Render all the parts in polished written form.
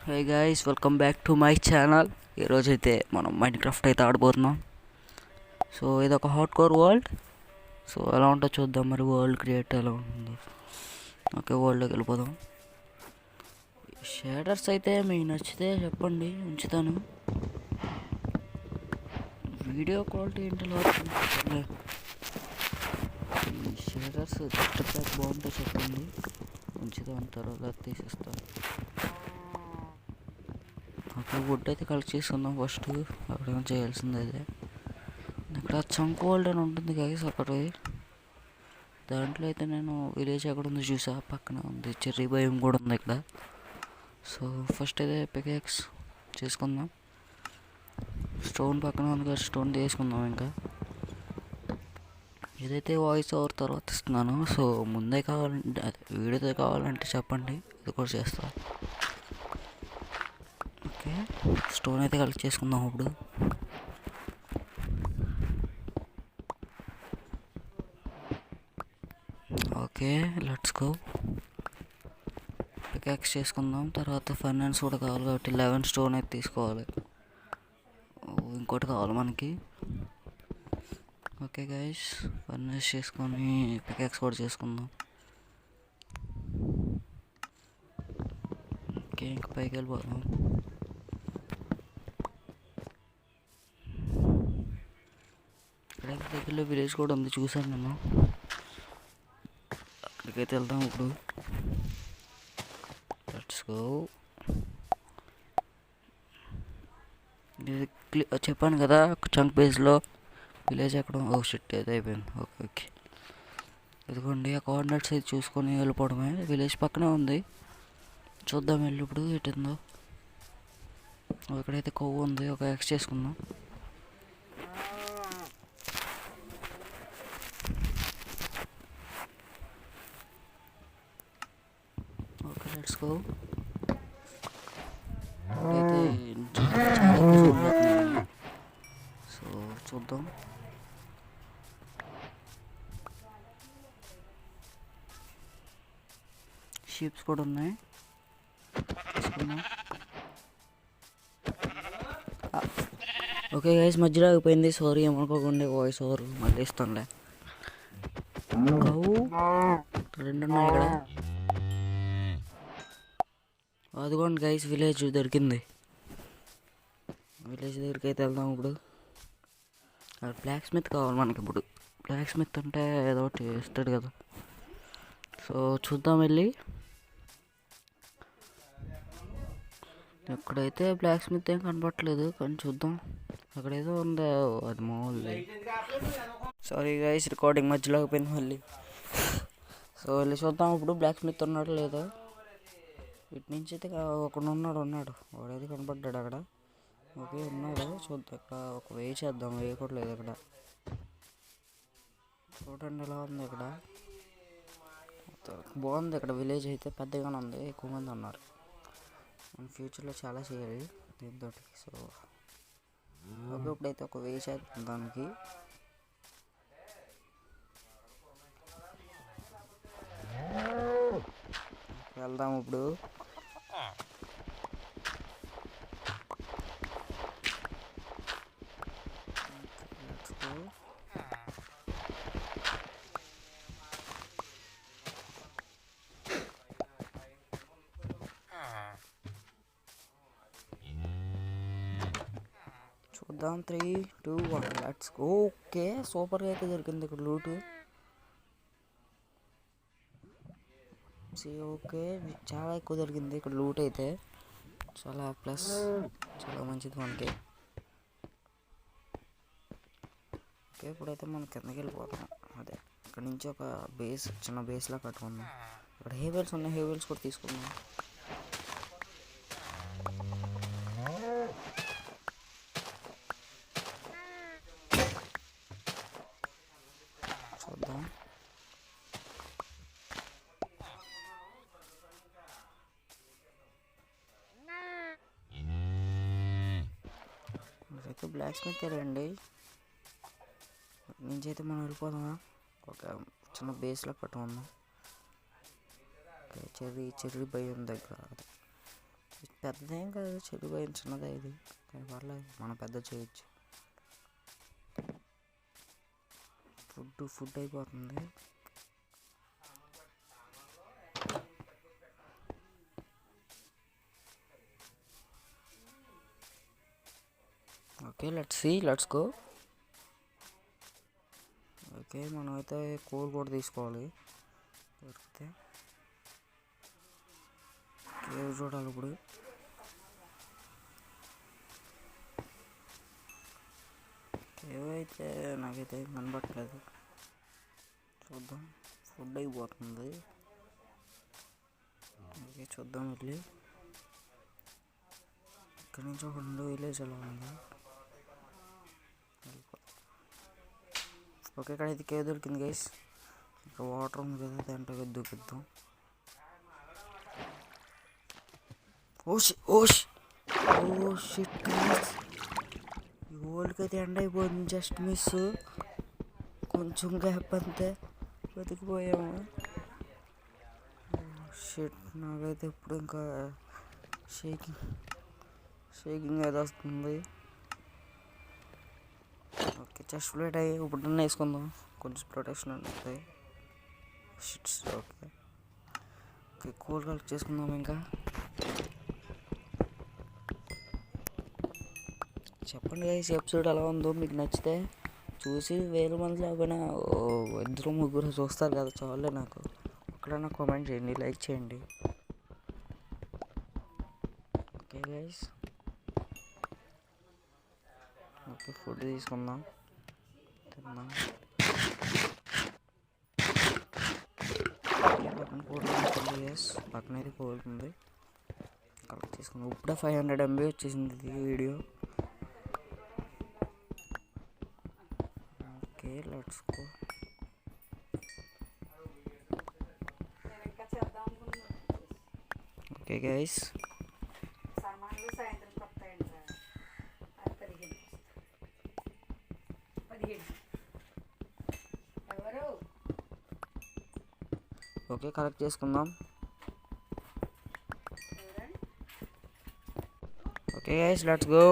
Hey guys, welcome back to my channel. ఈరోజైతే మనం Minecraft అయితే ఆడబోతున్నాం. సో ఇది ఒక హార్డ్ కోర్ వరల్డ్. సో ఎలా ఉంటుందో చూద్దాం. మరి వరల్డ్ క్రియేట్ ఎలా ఉంటుందో. ఓకే, వరల్డ్లోకి వెళ్ళిపోదాం. షేడర్స్ అయితే మీకు నచ్చితే చెప్పండి, ఉంచుతాను. వీడియో క్వాలిటీ ఏంటో షేడర్స్ జస్ట్ బాగుంటే చెప్పండి, ఉంచుతాం. తర్వాత తీసేస్తాను. ఓకే, వుడ్ అయితే కలెక్ట్ చేసుకుందాం. ఫస్ట్ అక్కడ చేయాల్సింది అదే. ఇక్కడ చంక్ వరల్డ్ అని ఉంటుంది గైస్, ఒకటి. దాంట్లో అయితే నేను విలేజ్ ఎక్కడ ఉందో చూసా, పక్కన ఉంది. చెర్రీ భయం కూడా ఉంది ఇక్కడ. సో ఫస్ట్ అయితే పికాక్స్ చేసుకుందాం. స్టోన్ పక్కన ఉంది కదా, స్టోన్ తీసుకుందాం. ఇంకా ఏదైతే వాయిస్ ఓవర్ తర్వాత ఇస్తున్నాను. సో ముందే కావాలంటే అదే వీడియోతో కావాలంటే చెప్పండి, ఇది కూడా చేస్తా. ఓకే, స్టోన్ అయితే కలెక్ట్ చేసుకుందాం ఇప్పుడు. Okay, let's go. పికాక్స్ చేసుకుందాం. తర్వాత ఫైనాన్స్ కూడా కావాలి కాబట్టి 11 స్టోన్ అయితే తీసుకోవాలి. ఇంకోటి కావాలి మనకి. ఓకే గైస్, ఫైనాన్స్ చేసుకొని పికాక్స్ కూడా చేసుకుందాం. ఓకే, ఇంకా పైకి వెళ్ళిపోదాం. ఇక్కడైతే దగ్గరలో విలేజ్ కూడా ఉంది, చూసాను నేను. అక్కడికైతే వెళ్దాం ఇప్పుడు. Let's go. చెప్పాను కదా, చంక్ బేస్లో విలేజ్ ఎక్కడ. ఓ షిట్, అయితే అయిపోయింది. ఓకే ఓకే, ఇదిగోండి ఆ కోఆర్డినేట్స్ అయితే చూసుకొని వెళ్ళిపోవడమే. విలేజ్ పక్కనే ఉంది, చూద్దాం వెళ్ళి ఇప్పుడు ఎటుందో. ఇక్కడైతే కొవ్వు ఉంది, ఒక ఎక్స్ చేసుకుందాం. Okay, let's go. అయితే సో చూద్దాం. షీప్స్ కూడా ఉన్నాయి, తీసుకుందాం. ఓకే గైస్, మధ్యలో అయిపోయింది. సారీ, ఏమనుకోకుండా వాయిస్ ఓవర్ మళ్ళీ ఇస్తానులే. రెండు ఉన్నాయి ఇక్కడ. అదిగోండి గైస్, విలేజ్ దొరికింది. విలేజ్ దగ్గరికి అయితే వెళ్దాం ఇప్పుడు. బ్లాక్ స్మిత్ కావాలి మనకి ఇప్పుడు. బ్లాక్ స్మిత్ అంటే ఏదో ఒకటి ఇస్తాడు కదా. సో చూద్దాం వెళ్ళి. ఎక్కడైతే బ్లాక్ స్మిత్ ఏం కనపట్లేదు, కానీ చూద్దాం. అక్కడ ఏదో ఉందా, అది మామూలు. సారీ గైస్, రికార్డింగ్ మధ్యలో అయిపోయింది మళ్ళీ. సో వెళ్ళి చూద్దాం ఇప్పుడు, బ్లాక్ స్మిత్ ఉన్నాడు లేదో. ఇటు నుంచి అయితే ఒకడు ఉన్నాడు వాడైతే కనపడ్డాడు అక్కడ. ఓకే, ఉన్నాడు. చూద్దాం, ఇక్కడ ఒక వే చేద్దాం. వేయకూడలేదు ఇక్కడ. చూడండి ఎలా ఉంది ఇక్కడ. బాగుంది ఇక్కడ. విలేజ్ అయితే పెద్దగానే ఉంది, ఎక్కువ మంది ఉన్నారు. మనం ఫ్యూచర్లో చాలా చేయాలి దీంతో. సో ఓకే, ఇప్పుడైతే ఒక వే చేద్దాం దానికి. వెళ్దాం ఇప్పుడు. చూద్దాం. 3, 2, 1 లెట్స్ గో. ఓకే, సూపర్గా అయితే దొరికింది ఇక్కడ లూటు. ఓకే, చాలా ఎక్కువ దొరికింది ఇక్కడ లూట్ అయితే. చాలా ప్లస్, చాలా మంచిది మనకి. ఓకే, ఇప్పుడైతే మనం కిందకి వెళ్ళిపోతాం. అదే ఇక్కడ నుంచి ఒక బేస్, చిన్న బేస్లా కట్టుకుందాం. ఇక్కడ హేవెల్స్ ఉన్నాయి, హేవెల్స్ కూడా తీసుకుందాం. చూద్దాం. అయితే బ్లాక్ స్మిత్ రండి నుంచి అయితే మనం వెళ్ళిపోదామా. ఒక చిన్న బేస్లో కట్టుకుందాం. చెర్రీ భయం దగ్గర పెద్దదేం కాదు, చెడిపోయిన చిన్నదే ఇది, కానీ పర్లేదు మనం పెద్ద చేయొచ్చు. ఫుడ్ అయిపోతుంది. Okay, let's go. ఓకే, మనం అయితే కోల్ కూడా తీసుకోవాలి దొరికితే. కేవ్ చూడాలి ఇప్పుడు. కేవ్ అయితే నాకైతే కనబట్టలేదు, చూద్దాం. ఫుడ్ అయిపోతుంది. ఓకే, చూద్దాం. వెళ్ళి ఇక్కడి నుంచి ఒక 2 విలేజ్ అలా ఉంది. ఓకే, ఇక్కడ అయితే కేవ్ దొరికింది గైస్. ఇక్కడ వాటర్ ఉంది కదా, దాంట్లో దూకిద్దాం. ఓ షిట్ గైస్, ఈ ఓల్డ్కి అయితే ఎండ్ అయిపోయింది. జస్ట్ మిస్, కొంచెం గ్యాప్ అంతే, బతికిపోయాము. షిట్, నాకైతే ఇప్పుడు ఇంకా షేకింగ్ అయితే వస్తుంది. ఓకే, చెస్ట్ ప్లేట్ అయ్యి ఇప్పుడు వేసుకుందాం, కొంచెం ప్రొటెక్షన్ ఉంటుంది. షిట్స్. ఓకే, కూల్ కలెక్ట్ చేసుకుందాం. ఇంకా చెప్పండి గైస్, ఎపిసోడ్ ఎలా ఉందో. మీకు నచ్చితే చూసి 1000 మంది లేకపోయినా 2-3 చూస్తారు కదా, చాలే నాకు. ఒక్కడైనా కామెంట్ చేయండి, లైక్ చేయండి. ఓకే గైస్, ఓకే, ఫుడ్ తీసుకుందాం, తిందాం. పక్కన కోరుతుంది గైస్, పక్కన అయితే కోరుతుంది. కలెక్ట్ చేసుకుందాం. ఇప్పుడే 500 MB వచ్చేసింది ఇది వీడియో. Okay, let's go. Okay guys, okay, collect చేసుకుందాం. Okay guys, let's go.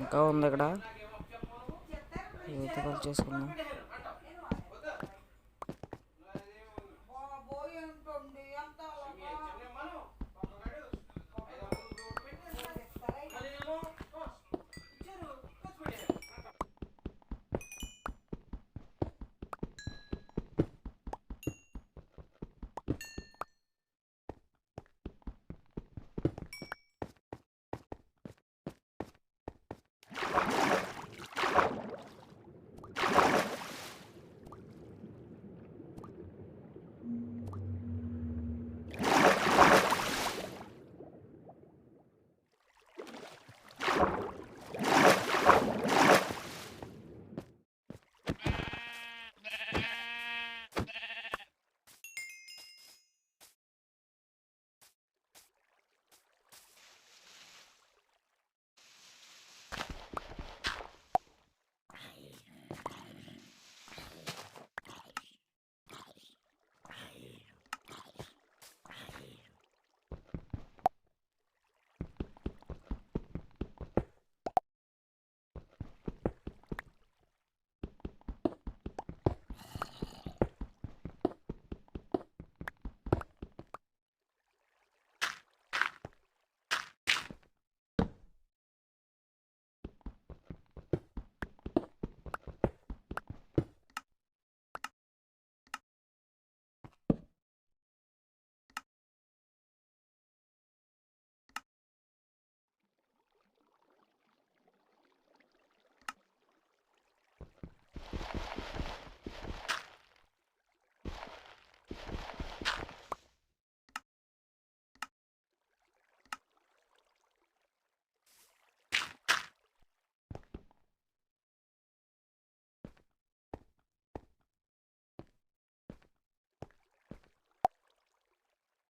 ఇంకా ఉంది ఇక్కడ, కలెక్ట్ చేసుకుందాం.